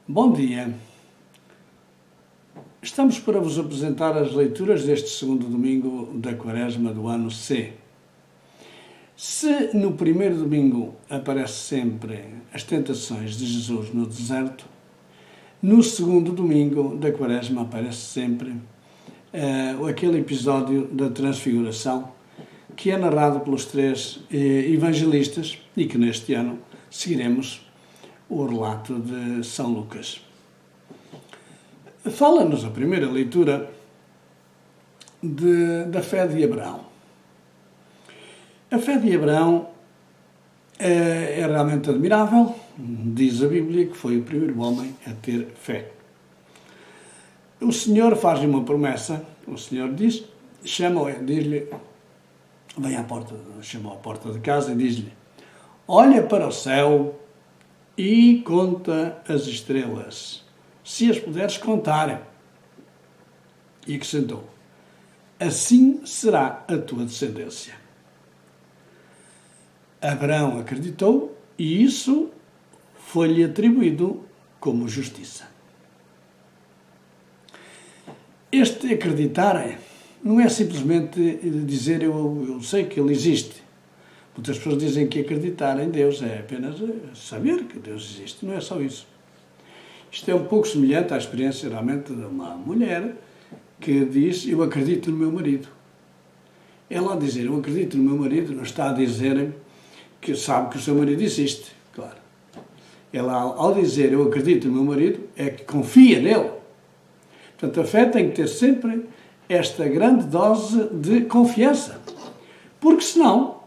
Bom dia. Estamos para vos apresentar as leituras deste segundo domingo da Quaresma do ano C. Se no primeiro domingo aparece sempre as tentações de Jesus no deserto, no segundo domingo da Quaresma aparece sempre aquele episódio da Transfiguração, que é narrado pelos três evangelistas e que neste ano seguiremos o relato de São Lucas. Fala-nos a primeira leitura da fé de Abraão. A fé de Abraão é realmente admirável. Diz a Bíblia que foi o primeiro homem a ter fé. O Senhor faz-lhe uma promessa. O Senhor diz, diz-lhe, vem à porta, chamou à porta de casa e diz-lhe: olha para o céu e conta as estrelas, se as puderes contar. E acrescentou: assim será a tua descendência. Abraão acreditou e isso foi-lhe atribuído como justiça. Este acreditar não é simplesmente dizer eu sei que ele existe. Muitas pessoas dizem que acreditar em Deus é apenas saber que Deus existe. Não é só isso. Isto é um pouco semelhante à experiência realmente de uma mulher que diz: eu acredito no meu marido. Ela, ao dizer eu acredito no meu marido, não está a dizer que sabe que o seu marido existe, claro. Ela, ao dizer eu acredito no meu marido, é que confia nele. Portanto, a fé tem que ter sempre esta grande dose de confiança. Porque senão,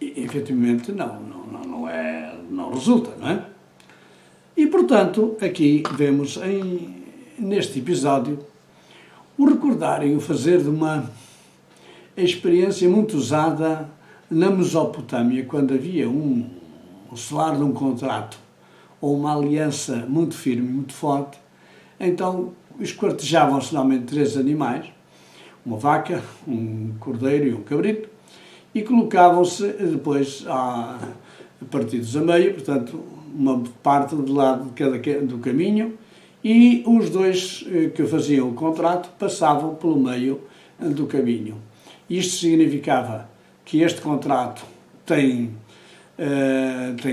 efetivamente, não resulta, não é? E, portanto, aqui vemos neste episódio o recordar e o fazer de uma experiência muito usada na Mesopotâmia, quando havia o selar de um contrato ou uma aliança muito firme, muito forte. Então, esquartejavam-se normalmente 3 animais, uma vaca, um cordeiro e um cabrito, e colocavam-se depois partidos a meio, portanto, uma parte do lado do caminho, e os dois que faziam o contrato passavam pelo meio do caminho. Isto significava que este contrato tem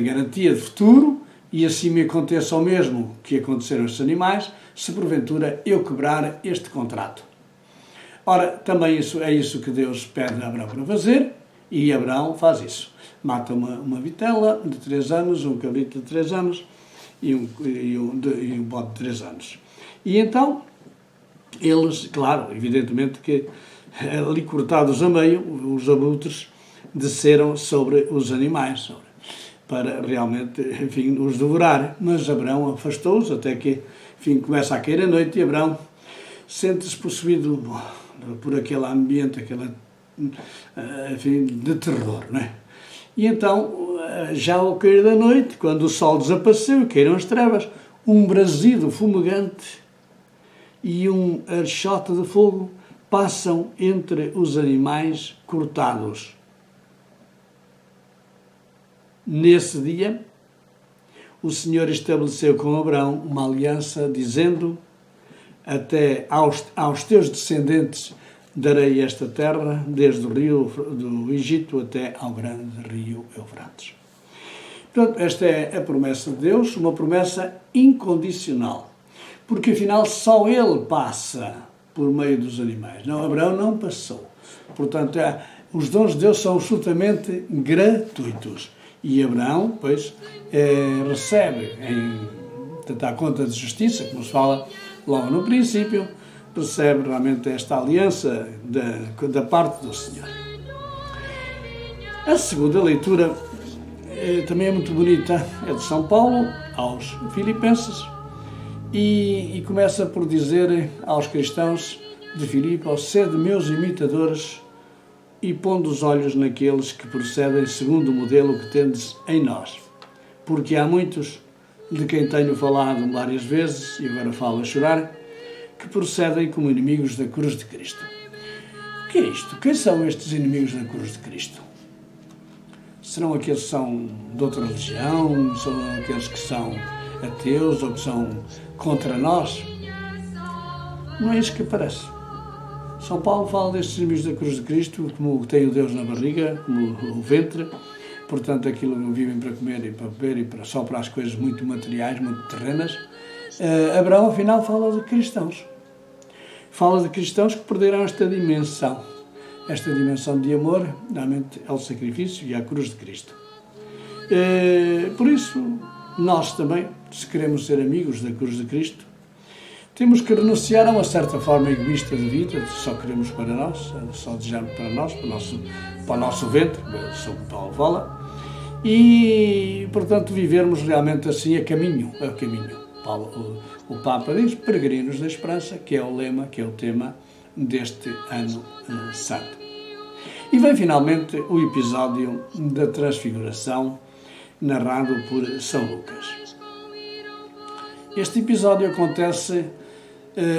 garantia de futuro e assim me aconteça o mesmo que aconteceram estes animais, se porventura eu quebrar este contrato. Ora, também é isso que Deus pede a Abraão para fazer, e Abraão faz isso. Mata uma vitela de 3 anos, um cabrito de 3 anos e um bode de 3 anos. E então, eles, claro, evidentemente que ali cortados a meio, os abutres desceram sobre os animais, para realmente, enfim, os devorar. Mas Abraão afastou-os até que, enfim, começa a cair a noite e Abraão sente-se possuído por aquele ambiente, enfim, de terror, não é? E então, já ao cair da noite, quando o sol desapareceu e caíram as trevas, um brasido fumegante e um archote de fogo passam entre os animais cortados. Nesse dia, o Senhor estabeleceu com Abraão uma aliança, dizendo: até aos teus descendentes darei esta terra, desde o rio do Egito até ao grande rio Eufrates. Portanto, esta é a promessa de Deus, uma promessa incondicional, porque afinal só ele passa por meio dos animais. Não, Abraão não passou. Portanto, os dons de Deus são absolutamente gratuitos. E Abraão, pois, recebe à conta de justiça, como se fala logo no princípio, recebe realmente esta aliança da parte do Senhor. A segunda leitura também é muito bonita, é de São Paulo aos Filipenses e começa por dizer aos cristãos de Filipe: sede meus imitadores e pondo os olhos naqueles que procedem segundo o modelo que tendes em nós. Porque há muitos de quem tenho falado várias vezes, e agora falo a chorar, que procedem como inimigos da cruz de Cristo. O que é isto? Quem são estes inimigos da cruz de Cristo? Serão aqueles que são de outra religião? São aqueles que são ateus ou que são contra nós? Não é isso que aparece. São Paulo fala destes inimigos da cruz de Cristo como tem o Deus na barriga, como o ventre, portanto aquilo que vivem para comer e para beber e só para as coisas muito materiais, muito terrenas. Abraão, afinal, fala de cristãos. Fala de cristãos que perderam esta dimensão de amor, realmente ao sacrifício e à cruz de Cristo. Por isso, nós também, se queremos ser amigos da cruz de Cristo, temos que renunciar a uma certa forma egoísta de vida, só queremos para nós, só desejamos para nós, para o nosso ventre, São Paulo fala, e, portanto, vivermos realmente assim a caminho. O Papa diz, peregrinos da esperança, que é o lema, que é o tema deste ano santo. E vem finalmente o episódio da transfiguração, narrado por São Lucas. Este episódio acontece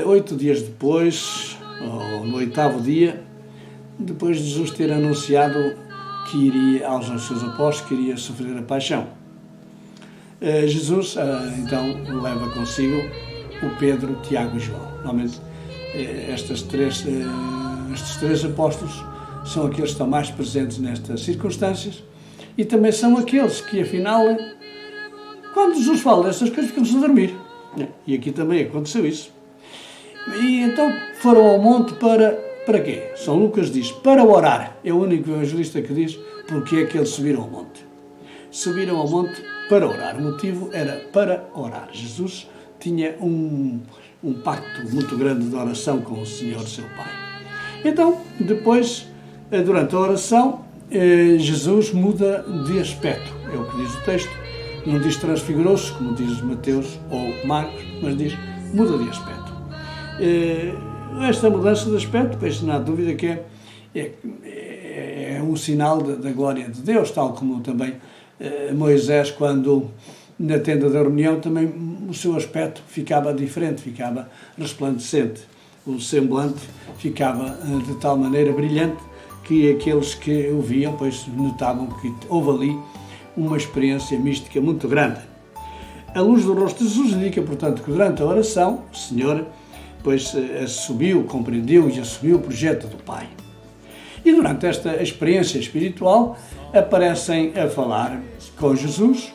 8 dias depois, ou no 8º dia, depois de Jesus ter anunciado que iria aos seus apóstolos, que iria sofrer a paixão. Jesus, então, leva consigo o Pedro, Tiago e João. Normalmente, estes três apóstolos são aqueles que estão mais presentes nestas circunstâncias e também são aqueles que, afinal, quando Jesus fala dessas coisas, ficam-se a dormir. E aqui também aconteceu isso. E então foram ao monte para quê? São Lucas diz, para orar. É o único evangelista que diz porque é que eles subiram ao monte. Subiram ao monte para orar. O motivo era para orar. Jesus tinha um pacto muito grande de oração com o Senhor, seu Pai. Então, depois, durante a oração, Jesus muda de aspecto. É o que diz o texto. Não diz transfigurou-se, como diz Mateus ou Marcos, mas diz muda de aspecto. Esta mudança de aspecto, pois não há dúvida que é um sinal da glória de Deus, tal como também Moisés, quando na tenda da reunião, também o seu aspecto ficava diferente, ficava resplandecente. O semblante ficava de tal maneira brilhante que aqueles que o viam, pois notavam que houve ali uma experiência mística muito grande. A luz do rosto de Jesus indica, portanto, que durante a oração, o Senhor, pois, assumiu, compreendeu e assumiu o projeto do Pai. E durante esta experiência espiritual, aparecem a falar com Jesus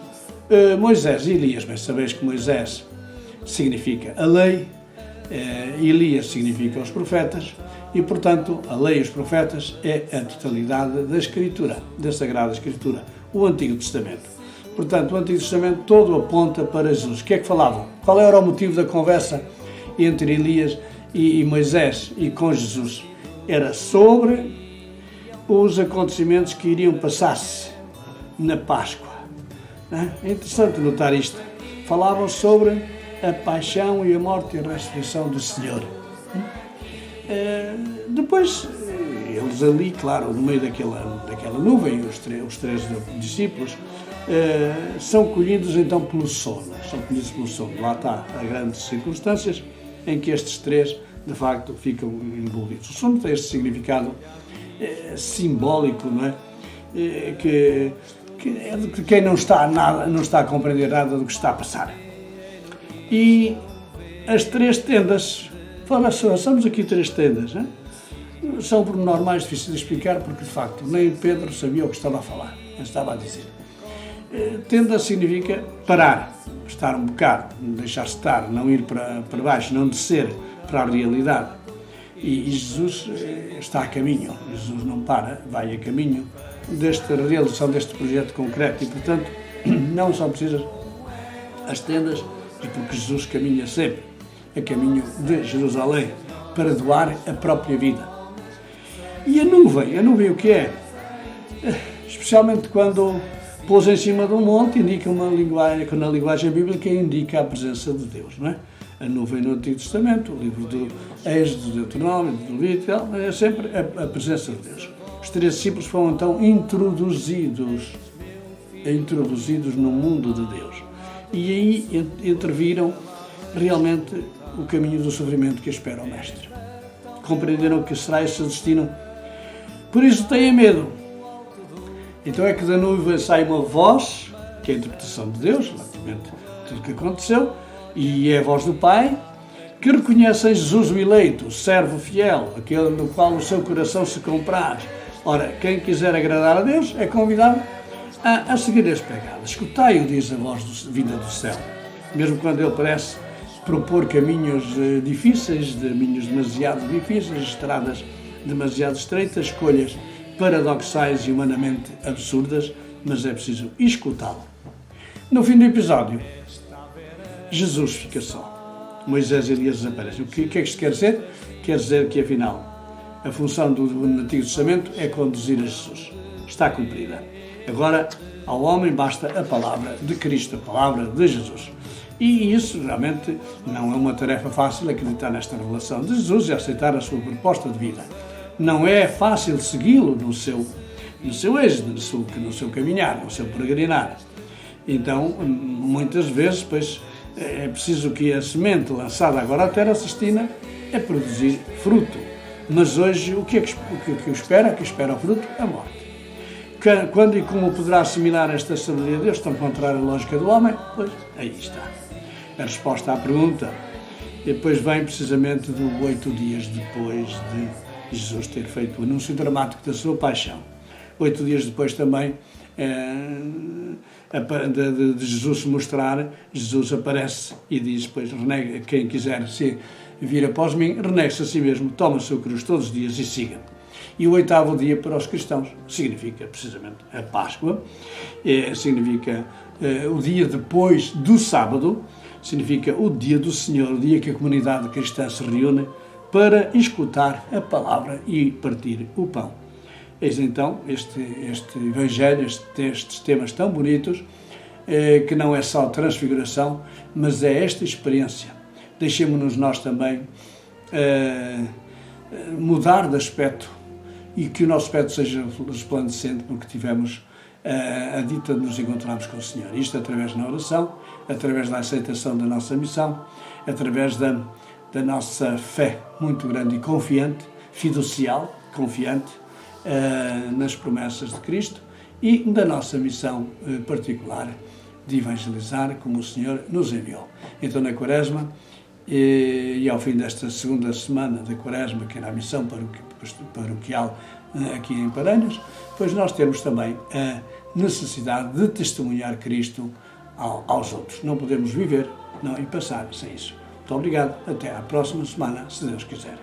Moisés e Elias. Bem, sabeis que Moisés significa a lei, Elias significa os profetas, e, portanto, a lei e os profetas é a totalidade da Escritura, da Sagrada Escritura, o Antigo Testamento. Portanto, o Antigo Testamento todo aponta para Jesus. O que é que falavam? Qual era o motivo da conversa entre Elias e Moisés e com Jesus? Era sobre os acontecimentos que iriam passar-se na Páscoa. É interessante notar isto. Falavam sobre a paixão e a morte e a ressurreição do Senhor. Depois, eles ali, claro, no meio daquela nuvem, os três discípulos, são colhidos então pelo sono. Lá está as grandes circunstâncias em que estes três, de facto, ficam envolvidos. O sono tem este significado simbólico, não é? Que é de quem não está a compreender nada do que está a passar. E as três tendas, somos aqui três tendas, não é? São pormenores mais difíceis de explicar porque, de facto, nem Pedro sabia o que estava a falar, estava a dizer. Tenda significa parar, estar um bocado, deixar-se estar, não ir para baixo, não descer para a realidade. E Jesus está a caminho, Jesus não para, vai a caminho desta realização deste projeto concreto e, portanto, não são precisas as tendas, porque Jesus caminha sempre a caminho de Jerusalém para doar a própria vida. E a nuvem o que é? Especialmente quando pôs em cima de um monte, indica uma linguagem, que na linguagem bíblica indica a presença de Deus, não é? A nuvem no Antigo Testamento, o livro do Êxodo, do Deuteronômio, do Levítico, é sempre a presença de Deus. Os três discípulos foram então introduzidos no mundo de Deus. e aí entreviram realmente o caminho do sofrimento que espera o Mestre. Compreenderam que será esse o destino. Por isso tenham medo. Então é que da nuvem sai uma voz, que é a interpretação de Deus, relativamente tudo o que aconteceu, e é a voz do Pai, que reconhece em Jesus o eleito, o servo fiel, aquele no qual o seu coração se compraz. Ora, quem quiser agradar a Deus é convidado a seguir as pegadas. Escutai-o, diz a voz vinda do céu. Mesmo quando ele parece propor caminhos difíceis, caminhos demasiado difíceis, estradas demasiado estreitas, escolhas paradoxais e humanamente absurdas, mas é preciso escutá-lo. No fim do episódio, Jesus fica só. Moisés e Elias desaparecem. O que é que isto quer dizer? Quer dizer que, afinal, a função do Antigo Testamento é conduzir a Jesus. Está cumprida. Agora, ao homem basta a palavra de Cristo, a palavra de Jesus. E isso realmente não é uma tarefa fácil, acreditar nesta revelação de Jesus e aceitar a sua proposta de vida. Não é fácil segui-lo no seu êxito, no seu caminhar, no seu peregrinar. Então, muitas vezes, pois, é preciso que a semente lançada agora à terra se destina a produzir fruto. Mas hoje, o que espera? O que espera o fruto? A morte. Quando e como poderá assimilar esta sabedoria de Deus, tão contrária à lógica do homem? Pois, aí está. A resposta à pergunta. E depois vem precisamente de 8 dias depois de Jesus ter feito o anúncio dramático da sua paixão. 8 dias depois também de Jesus se mostrar, Jesus aparece e diz, pois, quem quiser vir após mim, renegue-se a si mesmo, toma a sua cruz todos os dias e siga-me. E o 8º dia para os cristãos significa precisamente a Páscoa, significa o dia depois do sábado, significa o dia do Senhor, o dia que a comunidade cristã se reúne para escutar a palavra e partir o pão. Eis então este Evangelho, estes temas tão bonitos, que não é só transfiguração, mas é esta experiência. Deixemos-nos nós também mudar de aspecto e que o nosso aspecto seja resplandecente porque tivemos a dita de nos encontrarmos com o Senhor. Isto através da oração, através da aceitação da nossa missão, através da nossa fé muito grande e confiante, fiducial, confiante, nas promessas de Cristo e da nossa missão particular de evangelizar como o Senhor nos enviou. Então, na Quaresma e ao fim desta segunda semana da Quaresma, que era a missão paroquial aqui em Paranhos, pois nós temos também a necessidade de testemunhar Cristo aos outros. Não podemos viver e passar sem isso. Muito obrigado. Até à próxima semana, se Deus quiser.